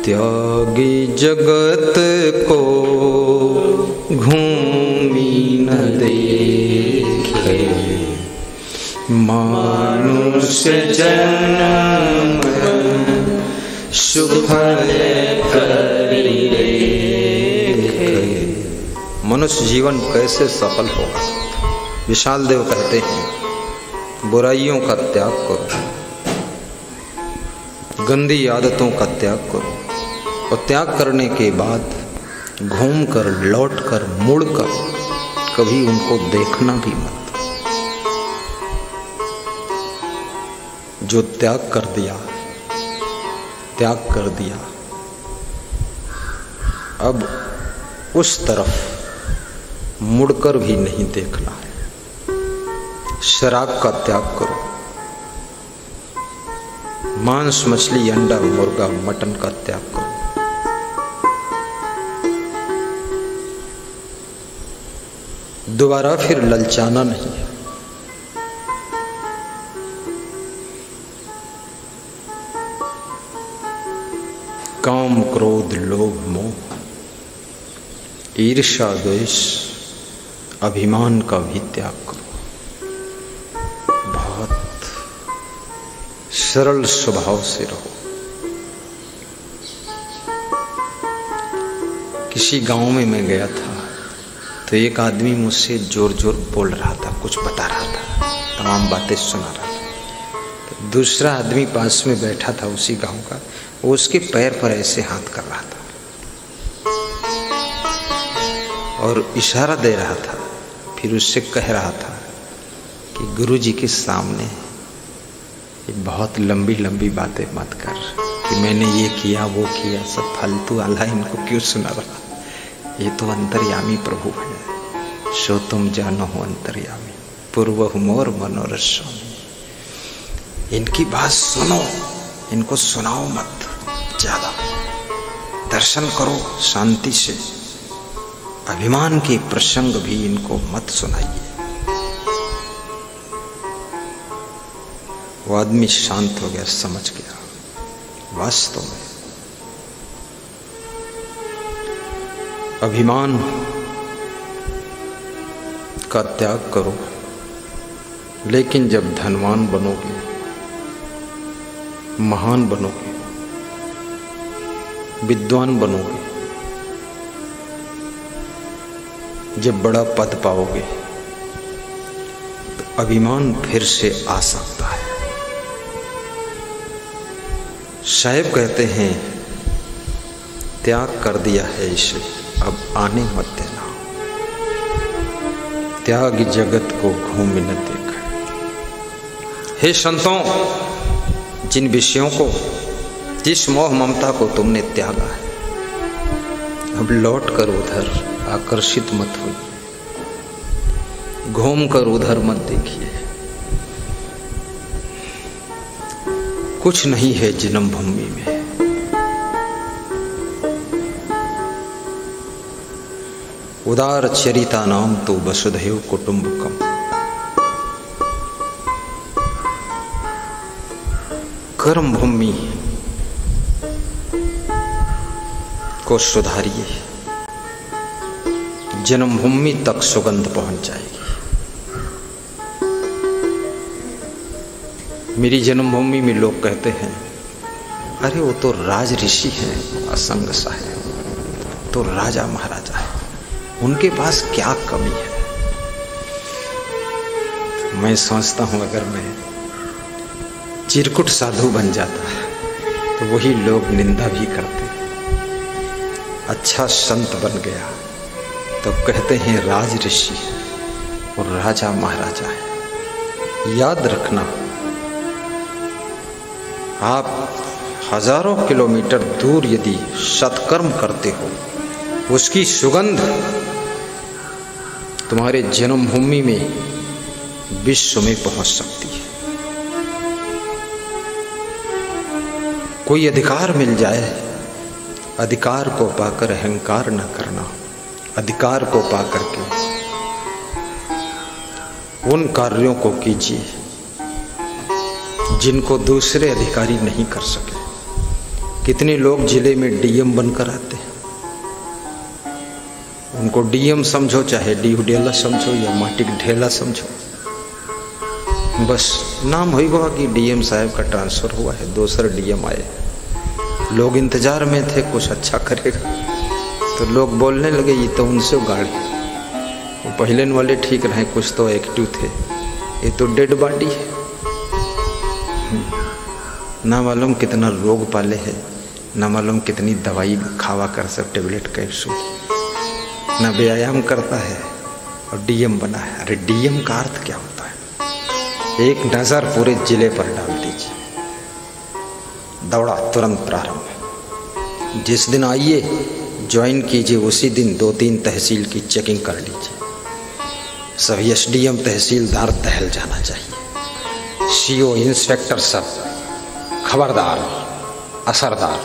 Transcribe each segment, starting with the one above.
त्यागी जगत को घूमी न देखे, मानुष्य जन्म सुफल करी देखे। मनुष्य जीवन कैसे सफल होगा? विशाल देव कहते हैं बुराइयों का त्याग करो, गंदी आदतों का त्याग करो, और त्याग करने के बाद घूम कर, लौट कर, मुड़ कर कभी उनको देखना भी मत। जो त्याग कर दिया, त्याग कर दिया, अब उस तरफ मुड़कर भी नहीं देखना है। शराब का त्याग करो, मांस, मछली, अंडा, मुर्गा, मटन का त्याग करो। दोबारा फिर ललचाना नहीं है। काम, क्रोध, लोभ, मोह, ईर्ष्या, द्वेष, अभिमान का भी त्याग करो। बहुत सरल स्वभाव से रहो। किसी गांव में मैं गया था तो एक आदमी मुझसे जोर जोर बोल रहा था, कुछ बता रहा था, तमाम बातें सुना रहा था। तो दूसरा आदमी पास में बैठा था उसी गांव का, वो उसके पैर पर ऐसे हाथ कर रहा था और इशारा दे रहा था। फिर उससे कह रहा था कि गुरुजी के सामने बहुत लंबी लंबी बातें मत कर कि मैंने ये किया वो किया, सब फालतू आला, इनको क्यों सुना रहा? ये तो अंतर्यामी प्रभु है। सो तुम जानो हो अंतर्यामी, पूर्व मोर मनोरथ स्वामी। इनकी बात सुनो, इनको सुनाओ मत ज्यादा, दर्शन करो शांति से। अभिमान के प्रसंग भी इनको मत सुनाइए। वो आदमी शांत हो गया, समझ गया वास्तव में अभिमान का त्याग करो। लेकिन जब धनवान बनोगे, महान बनोगे, विद्वान बनोगे, जब बड़ा पद पाओगे तो अभिमान फिर से आ सकता है। साहिब कहते हैं त्याग कर दिया है इसे, अब आने मत देना। त्याग जगत को घूम न देख। हे संतों, जिन विषयों को, जिस मोह ममता को तुमने त्यागा है, अब लौट कर उधर आकर्षित मत होइए, घूम कर उधर मत देखिए। कुछ नहीं है जन्म भूमि में। उदार चरिता नाम तो वसुधैव कुटुंबकम। कर्म भूमि को सुधारिए, जन्मभूमि तक सुगंध पहुंच जाएगी। मेरी जन्मभूमि में लोग कहते हैं, अरे वो तो राज ऋषि है, असंग सा है, तो राजा महाराजा है, उनके पास क्या कमी है? मैं सोचता हूं अगर मैं चिरकुट साधु बन जाता तो वही लोग निंदा भी करते। अच्छा संत बन गया तो कहते हैं राज ऋषि और राजा महाराजा है। याद रखना, आप हजारों किलोमीटर दूर यदि सत्कर्म करते हो, उसकी सुगंध तुम्हारे जन्मभूमि में, विश्व में पहुंच सकती है। कोई अधिकार मिल जाए, अधिकार को पाकर अहंकार न करना, अधिकार को पाकर के उन कार्यों को कीजिए जिनको दूसरे अधिकारी नहीं कर सके। कितने लोग जिले में डीएम बनकर आते हैं, उनको डीएम समझो चाहे डीहुडेला समझो या माटी ढेला समझो, बस नाम होगा कि डीएम साहब का ट्रांसफ़र हुआ है, दूसरा डीएम आए। लोग इंतजार में थे कुछ अच्छा करेगा, तो लोग बोलने लगे ये तो उनसे गाड़ी, वो पहले वाले ठीक रहे, कुछ तो एक्टिव थे, ये तो डेड बॉडी है। ना मालूम कितना रोग पाले है, ना मालूम कितनी दवाई खावा कर सब टेबलेट कैप्सूल, ना व्यायाम करता है और डीएम बना है। अरे डीएम का अर्थ क्या होता है? एक नज़र पूरे जिले पर डाल दीजिए, दौड़ा तुरंत प्रारंभ। जिस दिन आइए ज्वाइन कीजिए, उसी दिन 2-3 तहसील की चेकिंग कर लीजिए। सभी एसडीएम तहसीलदार दहल जाना चाहिए, सीओ इंस्पेक्टर सब खबरदार असरदार,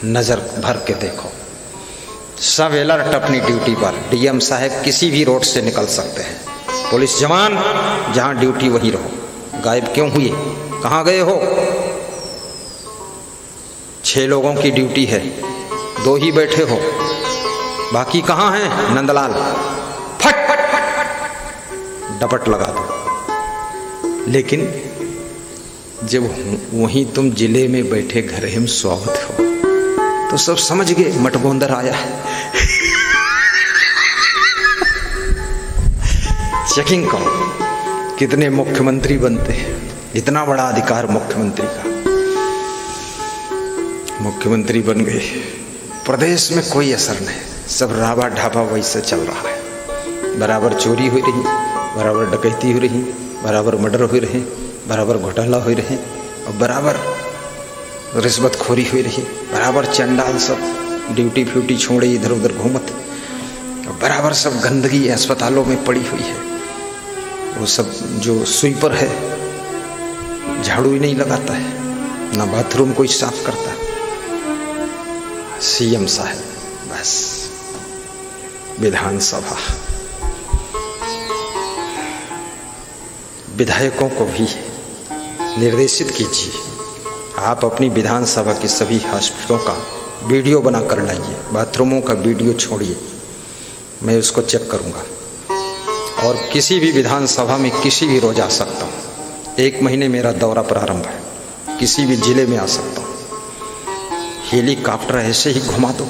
नज़र भर के देखो, सब अलर्ट अपनी ड्यूटी पर। डीएम साहब किसी भी रोड से निकल सकते हैं, पुलिस जवान जहां ड्यूटी वहीं रहो। गायब क्यों हुए, कहाँ गए हो? 6 लोगों की ड्यूटी है, 2 ही बैठे हो, बाकी कहाँ हैं? नंदलाल फट डपट लगा दो। लेकिन जब वहीं तुम जिले में बैठे घर हम स्वागत हो, तो सब समझ गए मटगोंदर आया है। चेकिंग करो, कितने मुख्यमंत्री बनते हैं, इतना बड़ा अधिकार मुख्यमंत्री का। मुख्यमंत्री बन गए, प्रदेश में कोई असर नहीं, सब राबा ढाबा वैसे चल रहा है। बराबर चोरी हो रही, बराबर डकैती हो रही, बराबर मर्डर हो रहे, बराबर घोटाला हो रहे, और बराबर रिश्वतखोरी हो रही, बराबर चंडाल सब ड्यूटी फ्यूटी छोड़े इधर उधर घूमत, और बराबर सब गंदगी अस्पतालों में पड़ी हुई है। वो सब जो स्वीपर है झाड़ू ही नहीं लगाता है, ना बाथरूम कोई साफ करता है। सीएम साहब बस विधानसभा, विधायकों को भी निर्देशित कीजिए, आप अपनी विधानसभा की सभी हॉस्पिटलों का वीडियो बना कर लाइए, बाथरूमों का वीडियो छोड़िए, मैं उसको चेक करूंगा। और किसी भी विधानसभा में किसी भी रोज आ सकता हूँ। 1 महीने मेरा दौरा प्रारंभ है, किसी भी जिले में आ सकता हूँ। हेलीकॉप्टर ऐसे ही घुमा दो,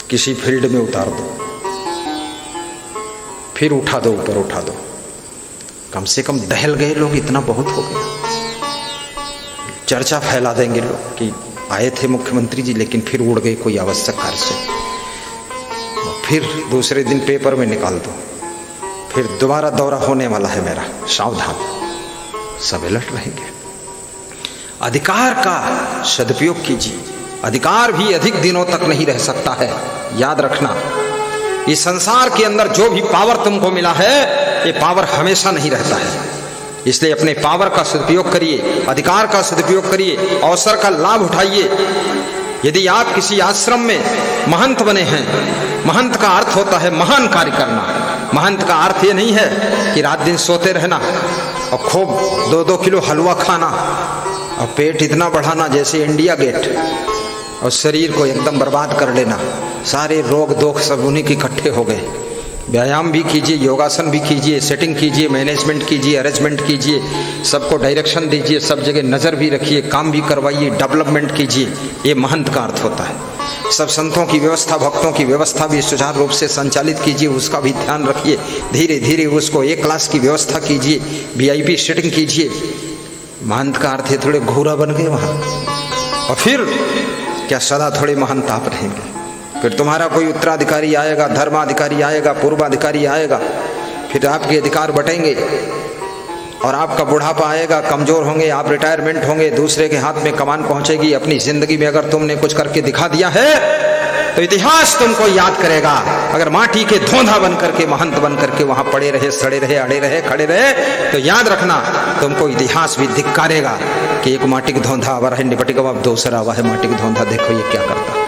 किसी फील्ड में उतार दो, फिर उठा दो, ऊपर उठा दो। कम से कम दहल गए लोग, इतना बहुत हो गया। चर्चा फैला देंगे लोग कि आए थे मुख्यमंत्री जी लेकिन फिर उड़ गए कोई आवश्यक कार्य से, फिर दूसरे दिन पेपर में निकाल दो, फिर दोबारा दौरा होने वाला है मेरा, सावधान। सब अलर्ट रहेंगे। अधिकार का सदुपयोग कीजिए, अधिकार भी अधिक दिनों तक नहीं रह सकता है, याद रखना। इस संसार के अंदर जो भी पावर तुमको मिला है, ये पावर हमेशा नहीं रहता है। इसलिए अपने पावर का सदुपयोग करिए, अधिकार का सदुपयोग करिए, अवसर का लाभ उठाइए। यदि आप किसी आश्रम में महंत बने हैं, महंत का अर्थ होता है महान कार्य करना। महंत का अर्थ ये नहीं है कि रात दिन सोते रहना और खूब 2-2 किलो हलवा खाना और पेट इतना बढ़ाना जैसे इंडिया गेट, और शरीर को एकदम बर्बाद कर लेना। सारे रोग दोख सब उन्हीं के इकट्ठे हो गए। व्यायाम भी कीजिए, योगासन भी कीजिए, सेटिंग कीजिए, मैनेजमेंट कीजिए, अरेंजमेंट कीजिए, सबको डायरेक्शन दीजिए, सब जगह नज़र भी रखिए, काम भी करवाइए, डेवलपमेंट कीजिए। ये महंत का अर्थ होता है। सब संतों की व्यवस्था, भक्तों की व्यवस्था भी सुचारू रूप से संचालित कीजिए, उसका भी ध्यान रखिए। धीरे धीरे उसको एक क्लास की व्यवस्था कीजिए, VIP सेटिंग कीजिए। महंत का अर्थ है थोड़े घोरा बन गए वहाँ, और फिर क्या सदा थोड़े महंत आप रहेंगे? फिर तुम्हारा कोई उत्तराधिकारी आएगा, धर्माधिकारी आएगा, पूर्वाधिकारी आएगा, फिर आपके अधिकार बटेंगे और आपका बुढ़ापा आएगा, कमजोर होंगे, आप रिटायरमेंट होंगे, दूसरे के हाथ में कमान पहुंचेगी। अपनी जिंदगी में अगर तुमने कुछ करके दिखा दिया है तो इतिहास तुमको याद करेगा। अगर माटी के धोंधा बन करके, महंत बन करके वहां पड़े रहे, सड़े रहे, अड़े रहे, खड़े रहे, तो याद रखना तुमको इतिहास भी धिक्कारेगा कि एक माटी का धोंधा आवा है, निपटी का दूसरा आवा है माटी का धोंधा, देखो ये क्या करता।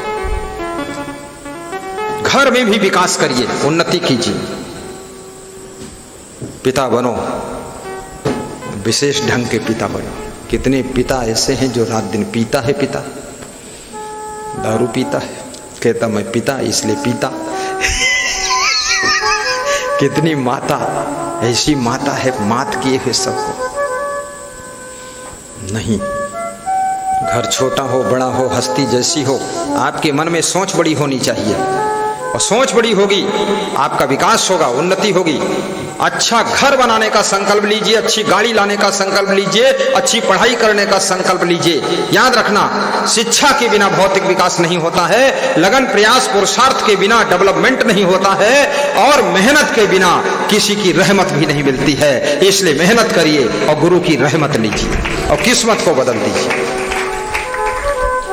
घर में भी विकास करिए, उन्नति कीजिए, पिता बनो, विशेष ढंग के पिता बनो कितने पिता ऐसे हैं जो रात दिन पीता है, पिता दारू पीता है, कहता मैं पिता इसलिए पीता। कितनी माता ऐसी माता है, मात किए हुए सबको। नहीं, घर छोटा हो बड़ा हो, हस्ती जैसी हो, आपके मन में सोच बड़ी होनी चाहिए, और सोच बड़ी होगी आपका विकास होगा, उन्नति होगी। अच्छा घर बनाने का संकल्प लीजिए, अच्छी गाड़ी लाने का संकल्प लीजिए, अच्छी पढ़ाई करने का संकल्प लीजिए। याद रखना, शिक्षा के बिना भौतिक विकास नहीं होता है, लगन प्रयास पुरुषार्थ के बिना डेवलपमेंट नहीं होता है, और मेहनत के बिना किसी की रहमत भी नहीं मिलती है। इसलिए मेहनत करिए और गुरु की रहमत लीजिए और किस्मत को बदल दीजिए।